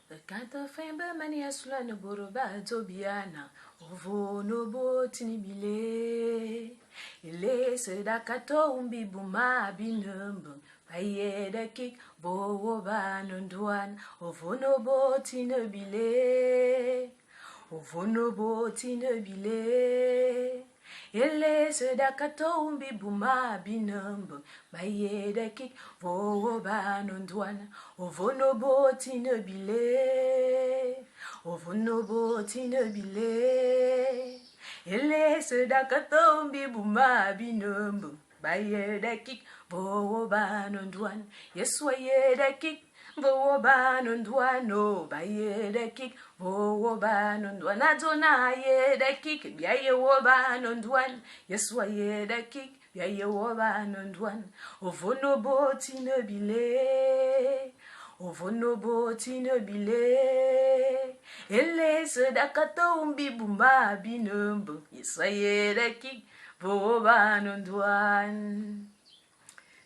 Kata femba mania sulano boroba zobiana Ovono botini bile Ile sedakato umbi buma binumbu Paye da kik bo banunduan Ovono botini bile Ovono botini bile Ele sedakato umbi buma binumbu Paye da kik bo banunduan Ovono botini bile Ovono botini bile Ele sedakato umbi buma binumbu Baye da kik bo banunduan Yeswaye da kik bo banunduan No baye da kik bo banunduan Adonaye da kik biaye wo banunduan Yeswaye da kik biaye wo banunduan Ovono botini bile Ovono botini bile Ele sedakato umbi buma binumbu Yeswaye da kik bo banunduan.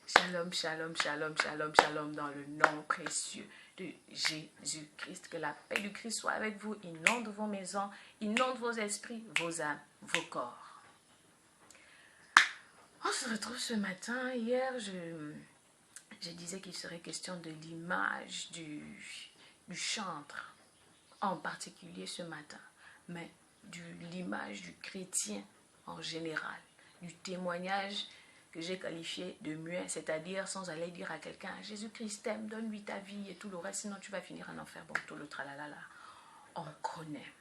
Shalom, shalom, shalom, shalom, shalom dans le nom précieux de Jésus-Christ. Que la paix du Christ soit avec vous, inonde vos maisons, inonde vos esprits, vos âmes, vos corps. On se retrouve ce matin. Hier, je disais qu'il serait question de l'image du chantre, en particulier ce matin, mais de l'image du chrétien en général, du témoignage que j'ai qualifié de muet, c'est-à-dire sans aller dire à quelqu'un « Jésus-Christ t'aime, donne-lui ta vie et tout le reste, sinon tu vas finir en enfer. » Bon, tout le tralalala, on connaît.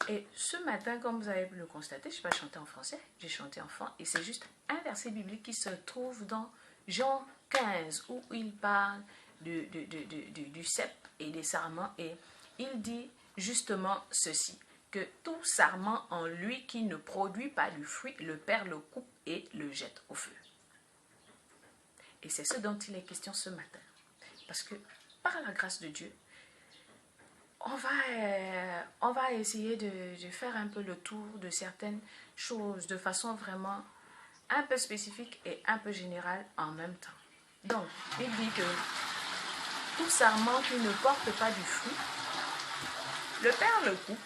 Et ce matin, comme vous avez pu le constater, je n'ai pas chanté en français, j'ai chanté en français, et c'est juste un verset biblique qui se trouve dans Jean 15, où il parle du cep et des sarments, et il dit justement ceci, que tout sarment en lui qui ne produit pas du fruit, le Père le coupe et le jette au feu. Et c'est ce dont il est question ce matin. Parce que par la grâce de Dieu, on va essayer de faire un peu le tour de certaines choses de façon vraiment un peu spécifique et un peu générale en même temps. Donc, il dit que tout sarment qui ne porte pas du fruit, le Père le coupe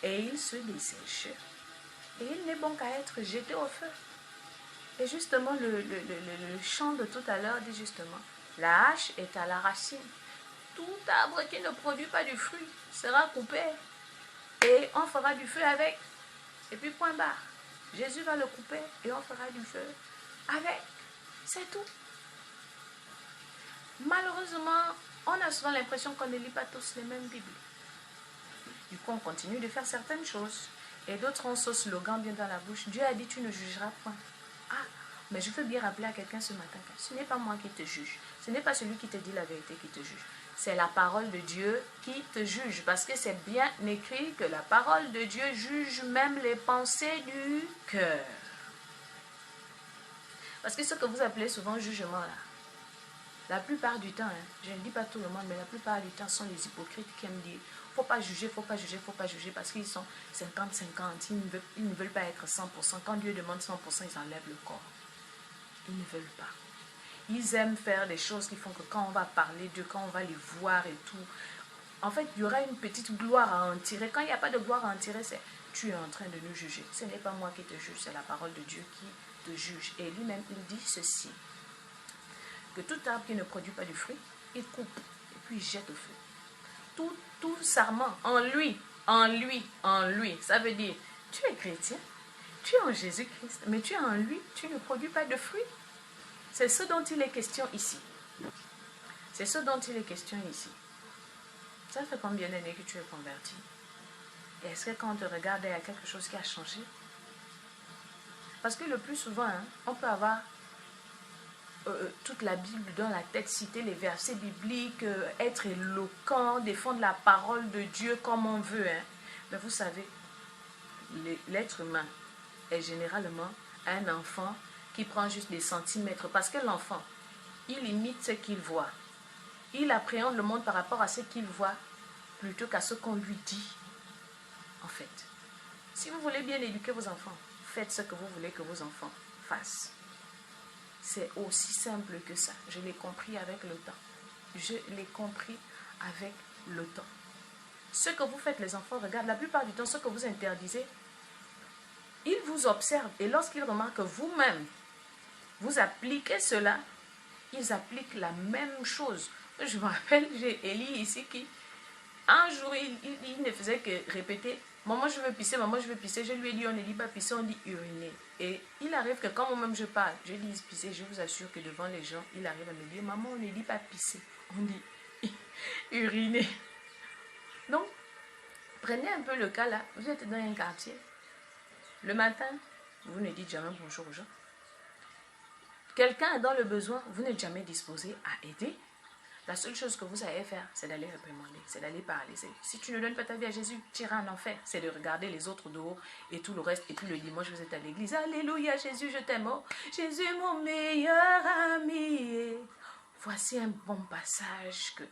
et il se dessèche. Et il n'est bon qu'à être jeté au feu. Et justement, le chant de tout à l'heure dit justement, la hache est à la racine. Tout arbre qui ne produit pas du fruit sera coupé. Et on fera du feu avec. Et puis point barre. Jésus va le couper et on fera du feu avec. C'est tout. Malheureusement, on a souvent l'impression qu'on ne lit pas tous les mêmes Bibles. Du coup, on continue de faire certaines choses. Et d'autres ont ce slogan bien dans la bouche. Dieu a dit, tu ne jugeras point. Ah, mais je veux bien rappeler à quelqu'un ce matin que ce n'est pas moi qui te juge. Ce n'est pas celui qui te dit la vérité qui te juge. C'est la parole de Dieu qui te juge. Parce que c'est bien écrit que la parole de Dieu juge même les pensées du cœur. Parce que ce que vous appelez souvent jugement là, la plupart du temps, je ne dis pas tout le monde, mais la plupart du temps sont les hypocrites qui aiment dire faut pas juger, faut pas juger, faut pas juger, parce qu'ils sont 50-50, ils ne veulent pas être 100%. Quand Dieu demande 100%, ils enlèvent le corps. Ils ne veulent pas. Ils aiment faire des choses qui font que quand on va parler d'eux, quand on va les voir et tout, en fait, il y aura une petite gloire à en tirer. Quand il n'y a pas de gloire à en tirer, c'est tu es en train de nous juger. Ce n'est pas moi qui te juge, c'est la parole de Dieu qui te juge. Et lui-même, il dit ceci, que tout arbre qui ne produit pas du fruit, il coupe et puis il jette au feu. Tout sarment en lui. Ça veut dire, tu es chrétien, tu es en Jésus-Christ, mais tu es en lui, tu ne produis pas de fruits. C'est ce dont il est question ici. C'est ce dont il est question ici. Ça fait combien d'années que tu es converti? Et est-ce que quand on te regarde, il y a quelque chose qui a changé? Parce que le plus souvent, on peut avoir toute la Bible dans la tête, citer les versets bibliques, être éloquent, défendre la parole de Dieu comme on veut. Mais vous savez, l'être humain est généralement un enfant qui prend juste des centimètres. Parce que l'enfant, il imite ce qu'il voit. Il appréhende le monde par rapport à ce qu'il voit plutôt qu'à ce qu'on lui dit. En fait, si vous voulez bien éduquer vos enfants, faites ce que vous voulez que vos enfants fassent. C'est aussi simple que ça. Je l'ai compris avec le temps. Je l'ai compris avec le temps. Ce que vous faites, les enfants, regarde, la plupart du temps, ce que vous interdisez, ils vous observent. Et lorsqu'ils remarquent que vous-même, vous appliquez cela, ils appliquent la même chose. Je me rappelle, j'ai Élie ici qui, un jour, il ne faisait que répéter « Maman, je veux pisser, maman, je veux pisser ». Je lui ai dit, on ne dit pas pisser, on dit uriner. Et il arrive que quand moi-même je parle, je dis pisser, je vous assure que devant les gens, il arrive à me dire « Maman, on ne dit pas pisser, on dit uriner ». Donc, prenez un peu le cas là, vous êtes dans un quartier. Le matin, vous ne dites jamais bonjour aux gens. Quelqu'un est dans le besoin, vous n'êtes jamais disposé à aider. La seule chose que vous savez faire, c'est d'aller réprimander, c'est d'aller parler. Si tu ne donnes pas ta vie à Jésus, tu iras en enfer. C'est de regarder les autres dehors et tout le reste. Et puis le dimanche, vous êtes à l'église. Alléluia, Jésus, je t'aime. Oh, Jésus, mon meilleur ami. Et voici un bon passage que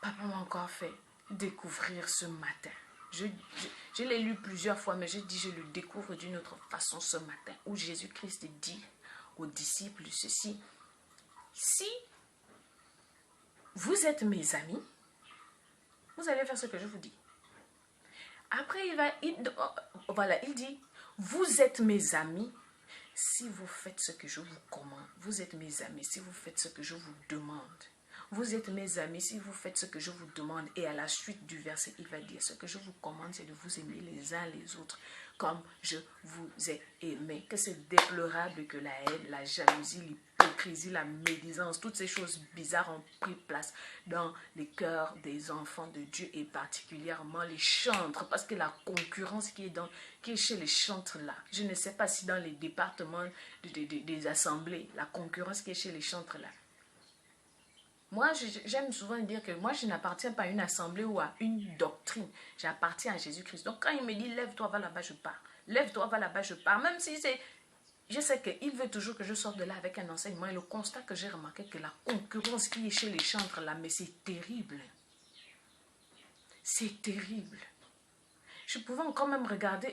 papa m'a encore fait découvrir ce matin. Je l'ai lu plusieurs fois, mais je le découvre d'une autre façon ce matin, où Jésus-Christ dit aux disciples ceci: si vous êtes mes amis, vous allez faire ce que je vous dis. Après, il dit, vous êtes mes amis si vous faites ce que je vous commande. Vous êtes mes amis si vous faites ce que je vous demande. Vous êtes mes amis si vous faites ce que je vous demande. Et à la suite du verset, il va dire, ce que je vous commande, c'est de vous aimer les uns les autres comme je vous ai aimé. Que c'est déplorable que la haine, la jalousie, l'hypocrisie, la médisance, toutes ces choses bizarres ont pris place dans les cœurs des enfants de Dieu et particulièrement les chantres, parce que la concurrence qui est chez les chantres là, je ne sais pas si dans les départements des assemblées, la concurrence qui est chez les chantres là. Moi, j'aime souvent dire que moi, je n'appartiens pas à une assemblée ou à une doctrine. J'appartiens à Jésus-Christ. Donc, quand il me dit, lève-toi, va là-bas, je pars. Lève-toi, va là-bas, je pars. Même si c'est... Je sais qu'il veut toujours que je sorte de là avec un enseignement. Et le constat que j'ai remarqué, que la concurrence qui est chez les chantres là, mais c'est terrible. C'est terrible. Je pouvais quand même regarder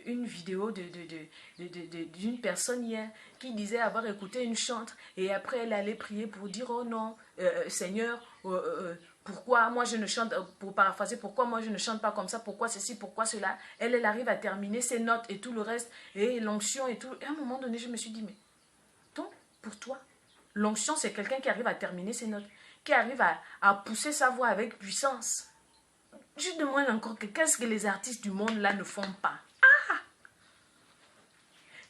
une vidéo d'une personne hier qui disait avoir écouté une chantre et après elle allait prier pour dire oh non, Seigneur, pourquoi moi je ne chante, pour paraphraser, pourquoi moi je ne chante pas comme ça, pourquoi ceci, pourquoi cela. Elle arrive à terminer ses notes et tout le reste, et l'onction et tout. Et à un moment donné, je me suis dit, mais donc pour toi, l'onction c'est quelqu'un qui arrive à terminer ses notes, qui arrive à pousser sa voix avec puissance. Je demande encore que qu'est-ce que les artistes du monde là ne font pas? Ah!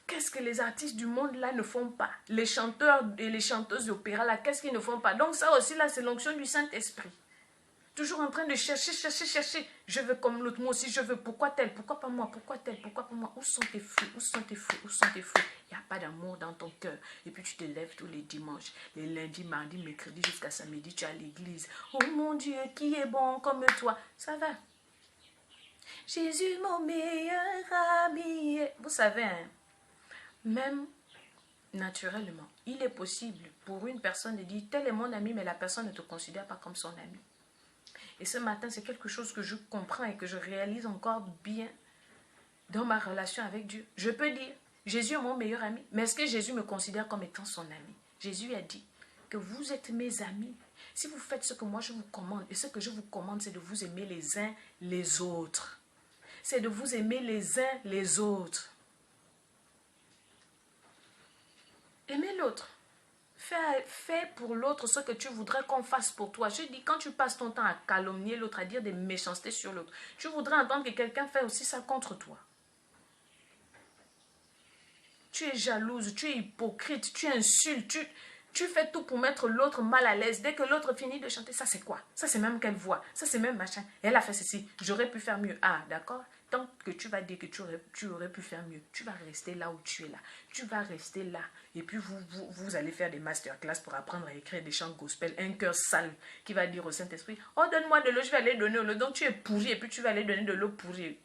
Qu'est-ce que les artistes du monde là ne font pas? Les chanteurs et les chanteuses d'opéra là, qu'est-ce qu'ils ne font pas? Donc ça aussi là, c'est l'onction du Saint-Esprit. Toujours en train de chercher. Je veux comme l'autre, moi aussi je veux. Pourquoi tel? Pourquoi pas moi? Pourquoi tel? Pourquoi pas moi? Où sont tes fruits? Où sont tes fruits? Où sont tes fruits? Il n'y a pas d'amour dans ton cœur. Et puis tu te lèves tous les dimanches, les lundis, mardis, mercredis jusqu'à samedi, tu es à l'église. Oh mon Dieu, qui est bon comme toi? Ça va. Jésus, mon meilleur ami. Vous savez, hein, même naturellement, il est possible pour une personne de dire, tel est mon ami, mais la personne ne te considère pas comme son ami. Et ce matin, c'est quelque chose que je comprends et que je réalise encore bien dans ma relation avec Dieu. Je peux dire, Jésus est mon meilleur ami, mais est-ce que Jésus me considère comme étant son ami? Jésus a dit que vous êtes mes amis si vous faites ce que moi je vous commande. Et ce que je vous commande, c'est de vous aimer les uns les autres. C'est de vous aimer les uns les autres. Aimer l'autre. Fais pour l'autre ce que tu voudrais qu'on fasse pour toi. Je dis, quand tu passes ton temps à calomnier l'autre, à dire des méchancetés sur l'autre, tu voudrais entendre que quelqu'un fait aussi ça contre toi. Tu es jalouse, tu es hypocrite, tu insultes, tu fais tout pour mettre l'autre mal à l'aise. Dès que l'autre finit de chanter, ça c'est quoi? Ça c'est même quelle voix? Ça c'est même machin. Elle a fait ceci, j'aurais pu faire mieux. Ah, d'accord? Tant que tu vas dire que tu aurais pu faire mieux, tu vas rester là où tu es là. Tu vas rester là. Et puis vous allez faire des masterclass pour apprendre à écrire des chants gospel. Un cœur sale qui va dire au Saint-Esprit, oh donne-moi de l'eau, je vais aller donner de l'eau. Donc tu es pourri et puis tu vas aller donner de l'eau pourrie.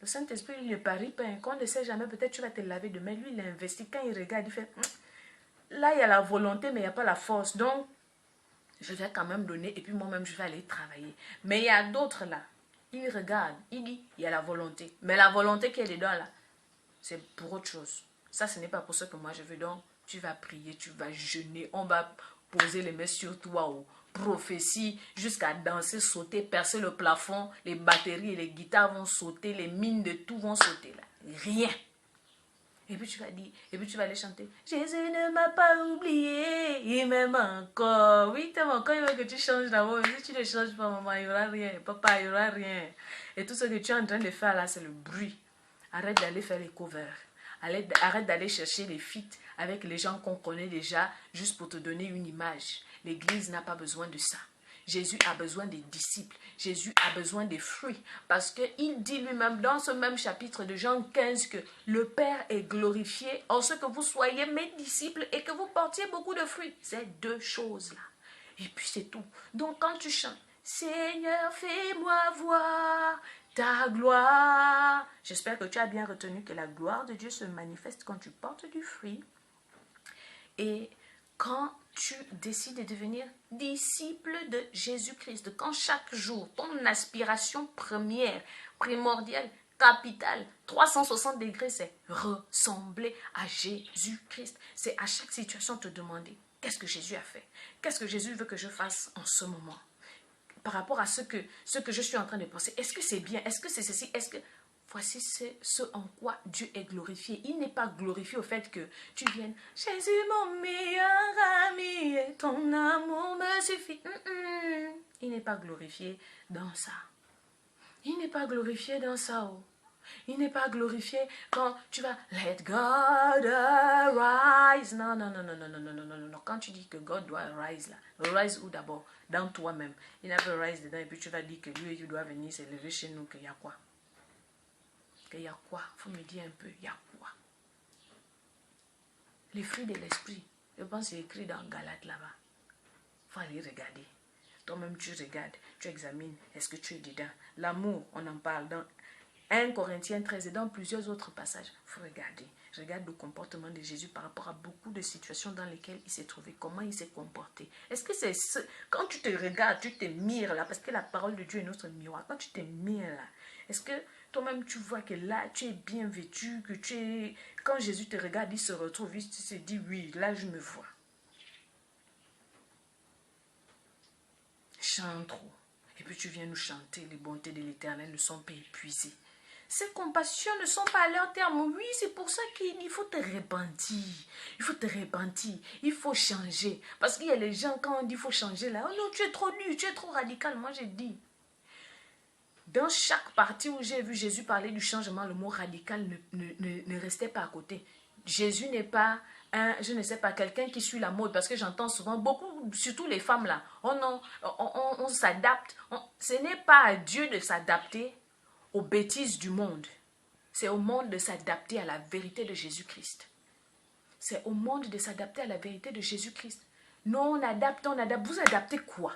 Le Saint-Esprit, il ne parie pas. Quand on ne sait jamais, peut-être tu vas te laver demain. Lui, il investit. Quand il regarde, il fait, là, il y a la volonté, mais il n'y a pas la force. Donc, je vais quand même donner et puis moi-même, je vais aller travailler. Mais il y a d'autres là. Il regarde, il dit, il y a la volonté. Mais la volonté qui est dedans là, c'est pour autre chose. Ça, ce n'est pas pour ce que moi je veux. Donc, tu vas prier, tu vas jeûner. On va poser les mains sur toi prophéties, jusqu'à danser, sauter, percer le plafond, les batteries et les guitares vont sauter, les mines de tout vont sauter là. Rien. Et puis tu vas dire, et puis tu vas aller chanter. Jésus ne m'a pas oublié, il m'aime encore. Oui, il t'aime encore, il veut que tu changes d'abord. Si tu ne changes pas, maman, il n'y aura rien. Papa, il n'y aura rien. Et tout ce que tu es en train de faire là, c'est le bruit. Arrête d'aller faire les covers. Arrête d'aller chercher les feats avec les gens qu'on connaît déjà, juste pour te donner une image. L'église n'a pas besoin de ça. Jésus a besoin des disciples. Jésus a besoin des fruits. Parce qu'il dit lui-même dans ce même chapitre de Jean 15 que le Père est glorifié en ce que vous soyez mes disciples et que vous portiez beaucoup de fruits. Ces deux choses-là. Et puis c'est tout. Donc quand tu chantes, Seigneur, fais-moi voir ta gloire. J'espère que tu as bien retenu que la gloire de Dieu se manifeste quand tu portes du fruit. Et quand tu décides de devenir disciple de Jésus-Christ, quand chaque jour, ton aspiration première, primordiale, capitale, 360 degrés, c'est ressembler à Jésus-Christ. C'est à chaque situation te demander, qu'est-ce que Jésus a fait? Qu'est-ce que Jésus veut que je fasse en ce moment? Par rapport à ce que je suis en train de penser, est-ce que c'est bien? Est-ce que c'est ceci? Est-ce que... Voici ce en quoi Dieu est glorifié. Il n'est pas glorifié au fait que tu viennes. Jésus, mon meilleur ami, et ton amour me suffit. Il n'est pas glorifié dans ça. Il n'est pas glorifié dans ça. Oh. Il n'est pas glorifié quand tu vas Let God arise. Non, non, non, non, non, non, non, non, non, non. Quand tu dis que God doit rise là, rise où d'abord? Dans toi-même. Il n'a pas rise dedans et puis tu vas dire que lui, il doit venir s'élever chez nous, qu'il y a quoi? Il y a quoi? Il faut me dire un peu, il y a quoi? Les fruits de l'esprit, je pense que c'est écrit dans Galates là-bas. Il faut aller regarder. Toi-même, tu regardes, tu examines, est-ce que tu es dedans? L'amour, on en parle dans 1 Corinthiens 13 et dans plusieurs autres passages. Il faut regarder. Je regarde le comportement de Jésus par rapport à beaucoup de situations dans lesquelles il s'est trouvé. Comment il s'est comporté. Est-ce que c'est ce... Quand tu te regardes, tu te mires là, parce que la parole de Dieu est notre miroir. Quand tu te mires là, est-ce que toi-même tu vois que là, tu es bien vêtu, que tu es... Quand Jésus te regarde, il se retrouve, il se dit, oui, là je me vois. Chante trop. Et puis tu viens nous chanter, les bontés de l'Éternel ne sont pas épuisées. Ces compassions ne sont pas à leur terme. Oui, c'est pour ça qu'il faut te repentir. Il faut te repentir. Il faut changer. Parce qu'il y a les gens, quand on dit qu'il faut changer, là, oh non, tu es trop dur, tu es trop radical. Moi, j'ai dit. Dans chaque partie où j'ai vu Jésus parler du changement, le mot radical ne restait pas à côté. Jésus n'est pas je ne sais pas, quelqu'un qui suit la mode, parce que j'entends souvent beaucoup, surtout les femmes là, oh non, on s'adapte. Ce n'est pas à Dieu de s'adapter aux bêtises du monde. C'est au monde de s'adapter à la vérité de Jésus-Christ. C'est au monde de s'adapter à la vérité de Jésus-Christ. Non, on adapte. Vous adaptez quoi?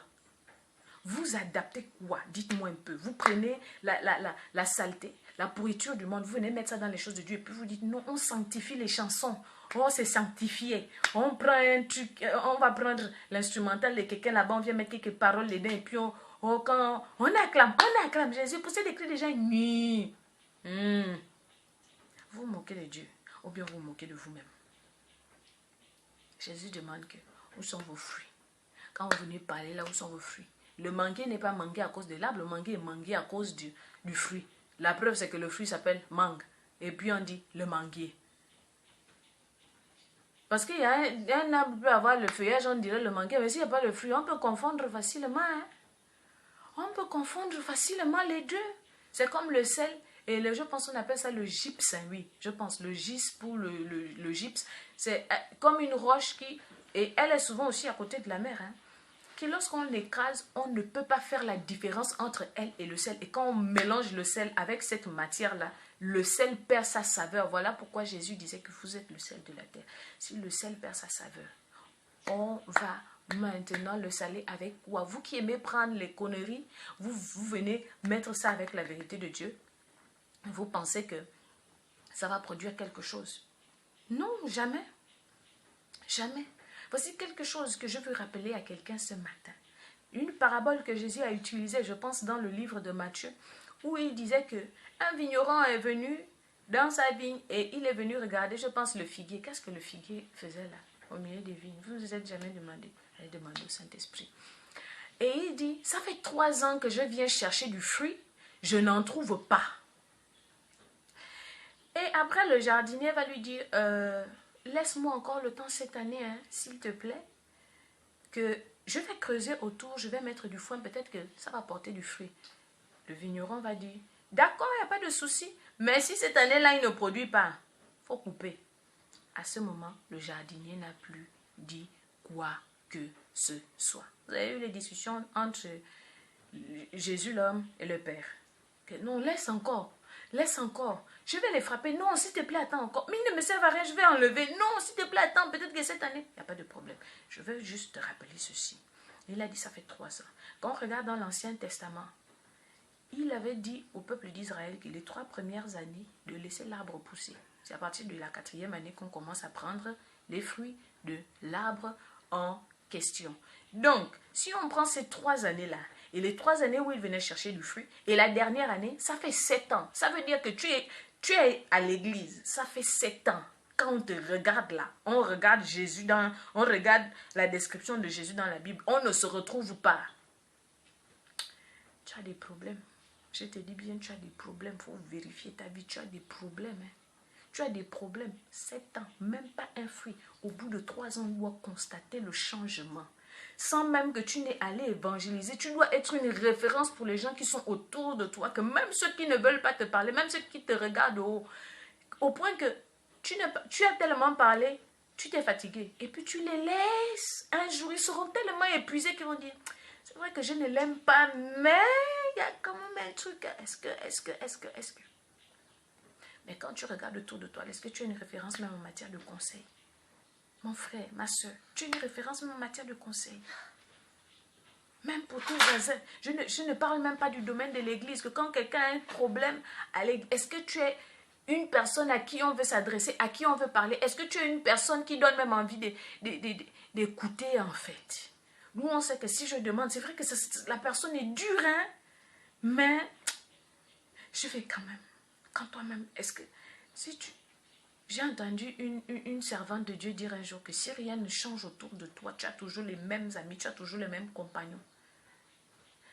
Vous adaptez quoi? Dites-moi un peu. Vous prenez la saleté, la pourriture du monde, vous venez mettre ça dans les choses de Dieu, et puis vous dites, non, on sanctifie les chansons. Oh, c'est sanctifié. On prend un truc, on va prendre l'instrumental de quelqu'un là-bas, on vient mettre quelques paroles dedans, et puis quand on acclame Jésus, pour ça d'écrire déjà nuit. Vous vous moquez de Dieu, ou bien vous vous moquez de vous-même. Jésus demande que, où sont vos fruits? Quand vous venez parler là, où sont vos fruits? Le manguier n'est pas mangué à cause de l'arbre, le manguier est mangué à cause du fruit. La preuve, c'est que le fruit s'appelle mangue. Et puis on dit le manguier. Parce qu'il y a un arbre qui peut avoir le feuillage, on dirait le manguier, mais s'il n'y a pas le fruit, on peut confondre facilement. Hein? On peut confondre facilement les deux. C'est comme le sel et je pense qu'on appelle ça le gypse. Hein, oui, je pense le gypse ou le gypse. C'est comme une roche qui... Et elle est souvent aussi à côté de la mer. Hein? Que lorsqu'on l'écrase, on ne peut pas faire la différence entre elle et le sel. Et quand on mélange le sel avec cette matière-là, le sel perd sa saveur. Voilà pourquoi Jésus disait que vous êtes le sel de la terre. Si le sel perd sa saveur, on va maintenant le saler avec quoi? Vous qui aimez prendre les conneries, vous venez mettre ça avec la vérité de Dieu. Vous pensez que ça va produire quelque chose. Non, jamais. Jamais. Voici quelque chose que je veux rappeler à quelqu'un ce matin. Une parabole que Jésus a utilisée, je pense, dans le livre de Matthieu, où il disait qu'un vigneron est venu dans sa vigne et il est venu regarder, je pense, le figuier. Qu'est-ce que le figuier faisait là, au milieu des vignes? Vous ne vous êtes jamais demandé. Allez demander au Saint-Esprit. Et il dit, ça fait 3 ans que je viens chercher du fruit, je n'en trouve pas. Et après, le jardinier va lui dire, laisse-moi encore le temps cette année, hein, s'il te plaît, que je vais creuser autour, je vais mettre du foin, peut-être que ça va porter du fruit. Le vigneron va dire, d'accord, il n'y a pas de souci, mais si cette année-là, il ne produit pas, il faut couper. À ce moment, le jardinier n'a plus dit quoi que ce soit. Vous avez eu les discussions entre Jésus l'homme et le Père. Que non, laisse encore, je vais les frapper. Non, s'il te plaît, attends encore. Mais ils ne me servent à rien, je vais enlever. Non, s'il te plaît, attends, peut-être que cette année, il n'y a pas de problème. Je veux juste te rappeler ceci. Il a dit, ça fait 3 ans. Quand on regarde dans l'Ancien Testament, il avait dit au peuple d'Israël que les 3 premières années, de laisser l'arbre pousser. C'est à partir de la 4e année qu'on commence à prendre les fruits de l'arbre en question. Donc, si on prend ces 3 années-là, et les 3 années où il venait chercher du fruit, et la dernière année, ça fait 7 ans. Ça veut dire que tu es à l'église, ça fait 7 ans. Quand on te regarde là, on regarde on regarde la description de Jésus dans la Bible, on ne se retrouve pas. Tu as des problèmes. Je te dis bien, tu as des problèmes. Il faut vérifier ta vie. Tu as des problèmes. Hein. Tu as des problèmes. 7 ans, même pas un fruit. Au bout de 3 ans, on doit constater le changement. Sans même que tu n'aies allé évangéliser. Tu dois être une référence pour les gens qui sont autour de toi. Que même ceux qui ne veulent pas te parler, même ceux qui te regardent au point que tu as tellement parlé, tu t'es fatigué. Et puis tu les laisses. Un jour, ils seront tellement épuisés qu'ils vont dire, c'est vrai que je ne l'aime pas, mais il y a quand même un truc. Est-ce que. Mais quand tu regardes autour de toi, est-ce que tu as une référence même en matière de conseil? Mon frère, ma soeur, tu as une référence même en matière de conseil? Même pour tes voisins. Je ne parle même pas du domaine de l'église. Que quand quelqu'un a un problème à l'église, est-ce que tu es une personne à qui on veut s'adresser, à qui on veut parler? Est-ce que tu es une personne qui donne même envie d'écouter en fait? Nous, on sait que si je demande, c'est vrai que la personne est dure, hein? Mais je vais quand même. Quand toi-même, est-ce que si tu... J'ai entendu une servante de Dieu dire un jour que si rien ne change autour de toi, tu as toujours les mêmes amis, tu as toujours les mêmes compagnons.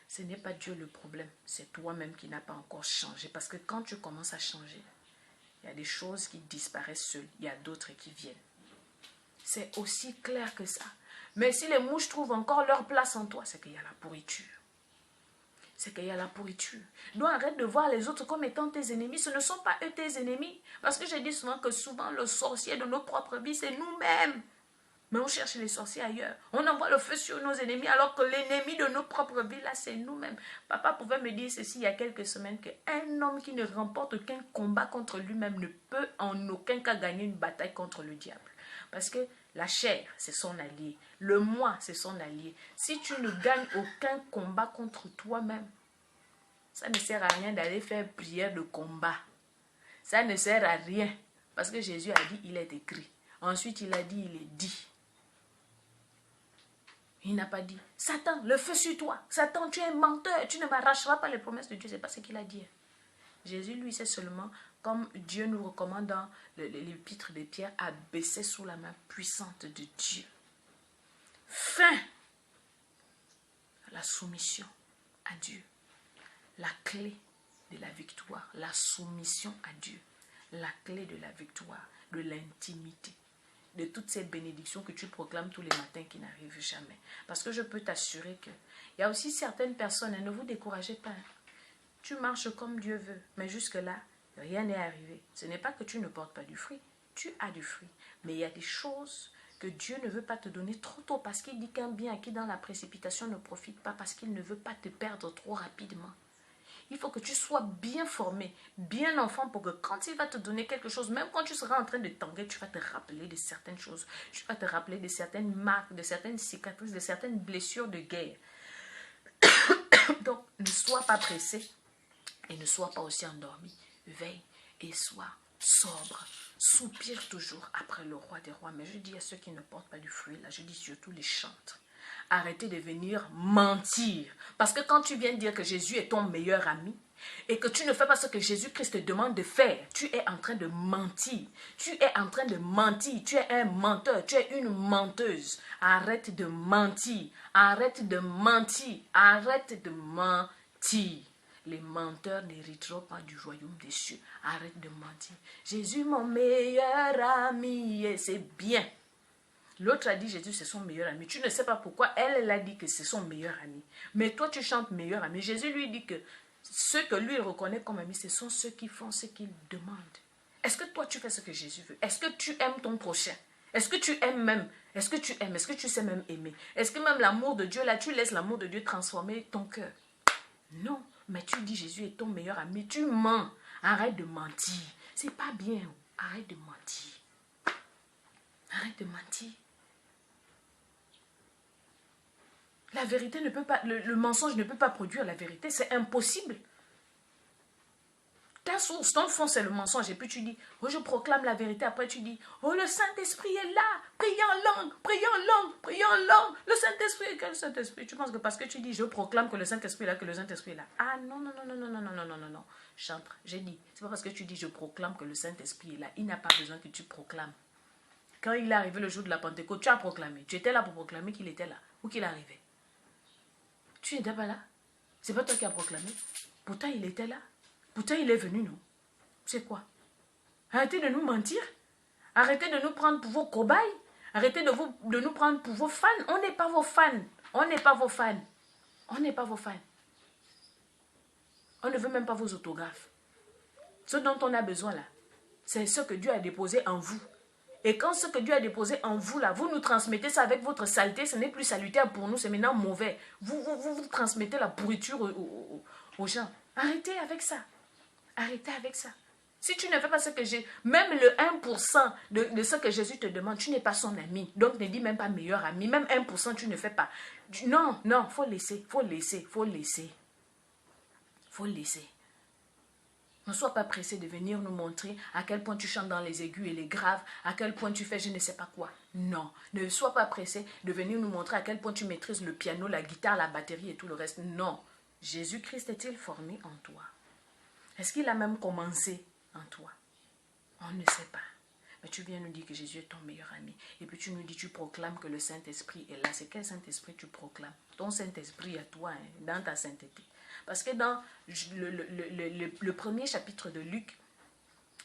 Ce n'est pas Dieu le problème, c'est toi-même qui n'as pas encore changé. Parce que quand tu commences à changer, il y a des choses qui disparaissent seules, il y a d'autres qui viennent. C'est aussi clair que ça. Mais si les mouches trouvent encore leur place en toi, c'est qu'il y a la pourriture. C'est qu'il y a la pourriture. Donc arrête de voir les autres comme étant tes ennemis. Ce ne sont pas eux tes ennemis. Parce que je dis souvent que souvent le sorcier de nos propres vies, c'est nous-mêmes. Mais on cherche les sorciers ailleurs. On envoie le feu sur nos ennemis alors que l'ennemi de nos propres vies, là, c'est nous-mêmes. Papa pouvait me dire ceci il y a quelques semaines, qu'un homme qui ne remporte aucun combat contre lui-même ne peut en aucun cas gagner une bataille contre le diable. Parce que la chair, c'est son allié. Le moi, c'est son allié. Si tu ne gagnes aucun combat contre toi-même, ça ne sert à rien d'aller faire prière de combat. Ça ne sert à rien. Parce que Jésus a dit, il est écrit. Ensuite, il a dit, il est dit. Il n'a pas dit, Satan, le feu sur toi. Satan, tu es un menteur. Tu ne m'arracheras pas les promesses de Dieu. Ce n'est pas ce qu'il a dit. Jésus, lui, c'est seulement, comme Dieu nous recommande dans l'épître de Pierre, à baisser sous la main puissante de Dieu. Fin à la soumission à Dieu. La clé de la victoire, la soumission à Dieu. La clé de la victoire, de l'intimité. De toutes ces bénédictions que tu proclames tous les matins qui n'arrivent jamais. Parce que je peux t'assurer qu'il y a aussi certaines personnes, ne vous découragez pas. Tu marches comme Dieu veut, mais jusque-là, rien n'est arrivé. Ce n'est pas que tu ne portes pas du fruit, tu as du fruit. Mais il y a des choses que Dieu ne veut pas te donner trop tôt parce qu'il dit qu'un bien acquis dans la précipitation ne profite pas parce qu'il ne veut pas te perdre trop rapidement. Il faut que tu sois bien formé, bien enfant pour que quand il va te donner quelque chose, même quand tu seras en train de tanguer, tu vas te rappeler de certaines choses. Tu vas te rappeler de certaines marques, de certaines cicatrices, de certaines blessures de guerre. Donc, ne sois pas pressé et ne sois pas aussi endormi. Veille et sois sobre. Soupire toujours après le roi des rois. Mais je dis à ceux qui ne portent pas du fruit, là, je dis surtout les chantres. Arrêtez de venir mentir. Parce que quand tu viens dire que Jésus est ton meilleur ami, et que tu ne fais pas ce que Jésus-Christ te demande de faire, tu es en train de mentir. Tu es en train de mentir. Tu es un menteur. Tu es une menteuse. Arrête de mentir. Arrête de mentir. Arrête de mentir. Les menteurs n'hériteront pas du royaume des cieux. Arrête de mentir. Jésus, mon meilleur ami, et c'est bien. L'autre a dit Jésus c'est son meilleur ami. Tu ne sais pas pourquoi elle a dit que c'est son meilleur ami. Mais toi tu chantes meilleur ami. Jésus lui dit que ceux que lui reconnaît comme amis, ce sont ceux qui font ce qu'il demande. Est-ce que toi tu fais ce que Jésus veut? Est-ce que tu aimes ton prochain? Est-ce que tu aimes même? Est-ce que tu aimes? Est-ce que tu sais même aimer? Est-ce que même l'amour de Dieu, là, tu laisses l'amour de Dieu transformer ton cœur? Non, mais tu dis Jésus est ton meilleur ami. Tu mens. Arrête de mentir. C'est pas bien. Arrête de mentir. Arrête de mentir. La vérité ne peut pas, le mensonge ne peut pas produire la vérité, c'est impossible. Ta source, ton fond, c'est le mensonge. Et puis tu dis, oh, je proclame la vérité. Après tu dis, oh, le Saint-Esprit est là. Priez en langue, priez en langue, priez en langue. Le Saint-Esprit, quel Saint-Esprit? Tu penses que parce que tu dis, je proclame que le Saint-Esprit est là, que le Saint-Esprit est là. Ah non, non, non, non, non, non, non, non, non, non, non. Chantre, j'ai dit, c'est pas parce que tu dis, je proclame que le Saint-Esprit est là. Il n'a pas besoin que tu proclames. Quand il est arrivé le jour de la Pentecôte, tu as proclamé. Tu étais là pour proclamer qu'il était là ou qu'il arrivait. Tu n'étais pas là. C'est pas toi qui as proclamé. Pourtant, il était là. Pourtant, il est venu, non? C'est quoi? Arrêtez de nous mentir. Arrêtez de nous prendre pour vos cobayes. Arrêtez de nous prendre pour vos fans. On n'est pas vos fans. On n'est pas vos fans. On n'est pas vos fans. On ne veut même pas vos autographes. Ce dont on a besoin là, c'est ce que Dieu a déposé en vous. Et quand ce que Dieu a déposé en vous là, vous nous transmettez ça avec votre saleté, ce n'est plus salutaire pour nous, c'est maintenant mauvais. Vous transmettez la pourriture aux gens. Arrêtez avec ça. Arrêtez avec ça. Si tu ne fais pas ce que j'ai, même le 1% de ce que Jésus te demande, tu n'es pas son ami. Donc ne dis même pas meilleur ami. Même 1% tu ne fais pas. Non, non, faut laisser, faut laisser, faut laisser. Faut laisser. Ne sois pas pressé de venir nous montrer à quel point tu chantes dans les aigus et les graves, à quel point tu fais je ne sais pas quoi. Non, ne sois pas pressé de venir nous montrer à quel point tu maîtrises le piano, la guitare, la batterie et tout le reste. Non, Jésus-Christ est-il formé en toi? Est-ce qu'il a même commencé en toi? On ne sait pas. Mais tu viens nous dire que Jésus est ton meilleur ami. Et puis tu nous dis, tu proclames que le Saint-Esprit est là. C'est quel Saint-Esprit tu proclames? Ton Saint-Esprit à toi, hein, dans ta sainteté. Parce que dans le premier chapitre de Luc,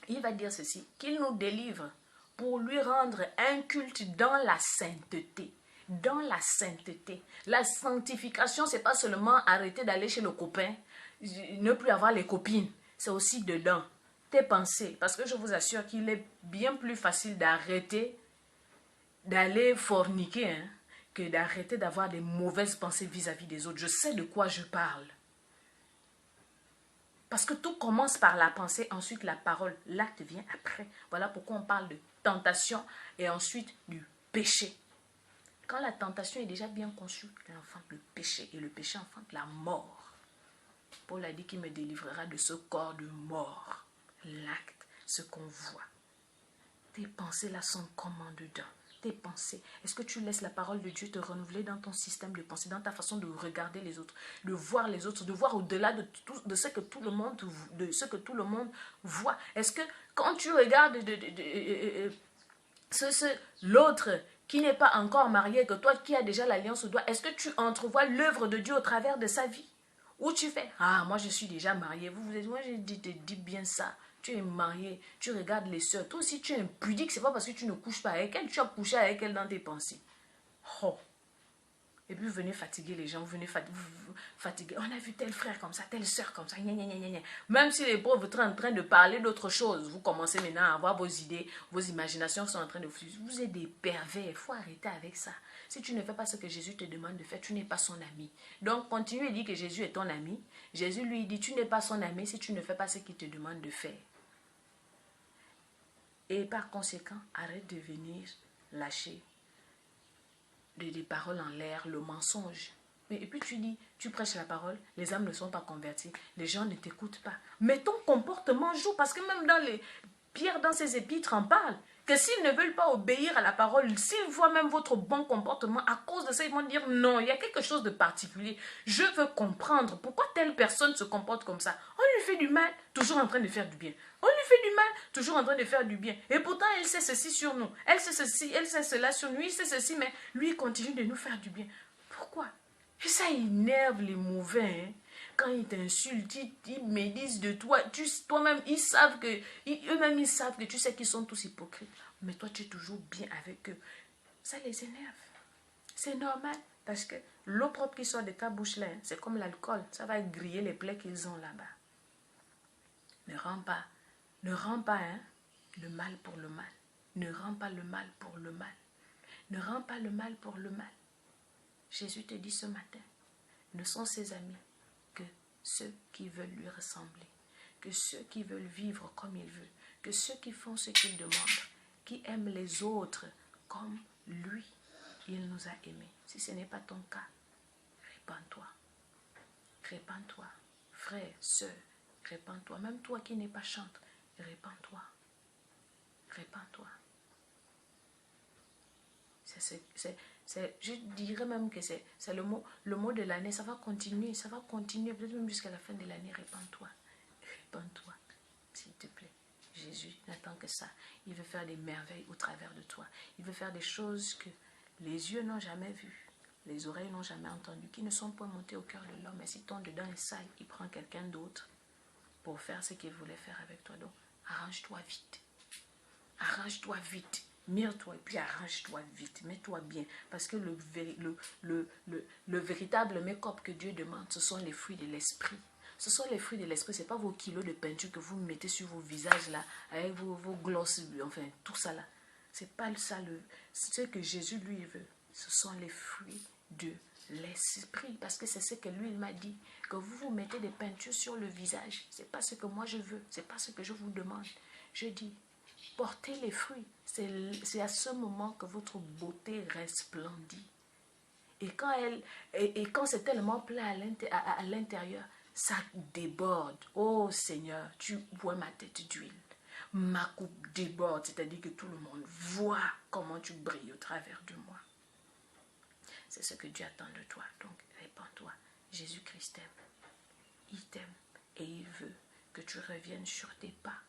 il va dire ceci, qu'il nous délivre pour lui rendre un culte dans la sainteté. Dans la sainteté. La sanctification, ce n'est pas seulement arrêter d'aller chez le copain, ne plus avoir les copines. C'est aussi dedans. Tes pensées. Parce que je vous assure qu'il est bien plus facile d'arrêter d'aller forniquer hein, que d'arrêter d'avoir des mauvaises pensées vis-à-vis des autres. Je sais de quoi je parle. Parce que tout commence par la pensée, ensuite la parole. L'acte vient après. Voilà pourquoi on parle de tentation et ensuite du péché. Quand la tentation est déjà bien conçue, elle enfante le péché et le péché enfante la mort. Paul a dit qu'il me délivrera de ce corps de mort. L'acte, ce qu'on voit. Tes pensées là sont comment dedans? Tes pensées. Est-ce que tu laisses la parole de Dieu te renouveler dans ton système de pensée, dans ta façon de regarder les autres, de voir les autres, de voir au-delà de ce que tout le monde voit? Est-ce que quand tu regardes l'autre qui n'est pas encore marié, que toi qui as déjà l'alliance au doigt, est-ce que tu entrevois l'œuvre de Dieu au travers de sa vie? Ou tu fais, ah moi je suis déjà marié, moi je te dis bien ça. Tu es marié, tu regardes les sœurs. Toi aussi, tu es impudique. Ce n'est pas parce que tu ne couches pas avec elle. Tu as couché avec elle dans tes pensées. Oh. Et puis, vous venez fatiguer les gens. Vous venez fatiguer. On a vu tel frère comme ça, telle sœur comme ça. Gna, gna, gna, gna. Même si les pauvres sont en train de parler d'autre chose, vous commencez maintenant à avoir vos idées, vos imaginations sont en train de fuser. Vous êtes des pervers. Il faut arrêter avec ça. Si tu ne fais pas ce que Jésus te demande de faire, tu n'es pas son ami. Donc, continue et dis que Jésus est ton ami. Jésus lui dit, tu n'es pas son ami si tu ne fais pas ce qu'il te demande de faire. Et par conséquent, arrête de venir lâcher des paroles en l'air, le mensonge. Et puis tu dis, tu prêches la parole, les âmes ne sont pas converties, les gens ne t'écoutent pas. Mais ton comportement joue, parce que même dans Pierre, dans ses épîtres, en parle. que s'ils ne veulent pas obéir à la parole, s'ils voient même votre bon comportement, à cause de ça, ils vont dire non, il y a quelque chose de particulier. Je veux comprendre pourquoi telle personne se comporte comme ça. On lui fait du mal, toujours en train de faire du bien. On lui fait du mal, toujours en train de faire du bien. Et pourtant, elle sait ceci sur nous. Elle sait ceci, elle sait cela sur nous. Il sait ceci, mais lui, il continue de nous faire du bien. Pourquoi? Et ça énerve les mauvais, hein. Quand ils t'insultent, ils médisent de toi, toi-même, ils savent que, eux-mêmes, ils savent que tu sais qu'ils sont tous hypocrites. Mais toi, tu es toujours bien avec eux. Ça les énerve. C'est normal. Parce que l'eau propre qui sort de ta bouche là, hein, c'est comme l'alcool. Ça va griller les plaies qu'ils ont là-bas. Ne rends pas hein, le mal pour le mal. Ne rends pas le mal pour le mal. Ne rends pas le mal pour le mal. Jésus te dit ce matin, ne sont ses amis que ceux qui veulent lui ressembler, que ceux qui veulent vivre comme il veut, que ceux qui font ce qu'il demande, qui aiment les autres comme lui, il nous a aimés. Si ce n'est pas ton cas, répands-toi. Répands-toi. Frère, sœur, répands-toi. Même toi qui n'es pas chantre, répands-toi. Répands-toi. Je dirais même que c'est le mot de l'année. Ça va continuer peut-être même jusqu'à la fin de l'année. Répands-toi, répands-toi, s'il te plaît. Jésus n'attend que ça. Il veut faire des merveilles au travers de toi. Il veut faire des choses que les yeux n'ont jamais vues, les oreilles n'ont jamais entendues, qui ne sont pas montées au cœur de l'homme. Mais si ton dedans est sale, il prend quelqu'un d'autre pour faire ce qu'il voulait faire avec toi. Donc, arrange-toi vite. Arrange-toi vite. Mire-toi et puis arrange-toi vite. Mets-toi bien. Parce que le véritable make-up que Dieu demande, ce sont les fruits de l'esprit. Ce sont les fruits de l'esprit. Ce n'est pas vos kilos de peinture que vous mettez sur vos visages là, avec vos glosses, enfin tout ça là. C'est pas ça ce que Jésus lui veut. Ce sont les fruits de l'esprit. Parce que c'est ce que lui il m'a dit. Que vous mettez des peintures sur le visage. C'est pas ce que moi je veux. C'est pas ce que je vous demande. Je dis, portez les fruits. C'est à ce moment que votre beauté resplendit. Et quand c'est tellement plein à l'intérieur, ça déborde. Oh Seigneur, tu vois ma tête d'huile. Ma coupe déborde, c'est-à-dire que tout le monde voit comment tu brilles au travers de moi. C'est ce que Dieu attend de toi. Donc, répands-toi. Jésus-Christ t'aime. Il t'aime et il veut que tu reviennes sur tes pas.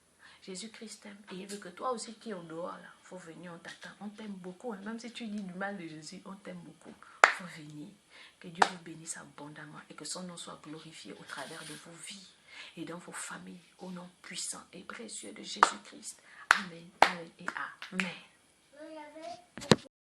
Jésus-Christ t'aime et il veut que toi aussi qui es au dehors, là, faut venir, on t'attend. On t'aime beaucoup. Hein. Même si tu dis du mal de Jésus, on t'aime beaucoup. Faut venir. Que Dieu vous bénisse abondamment et que son nom soit glorifié au travers de vos vies et dans vos familles, au nom puissant et précieux de Jésus-Christ. Amen, amen et amen.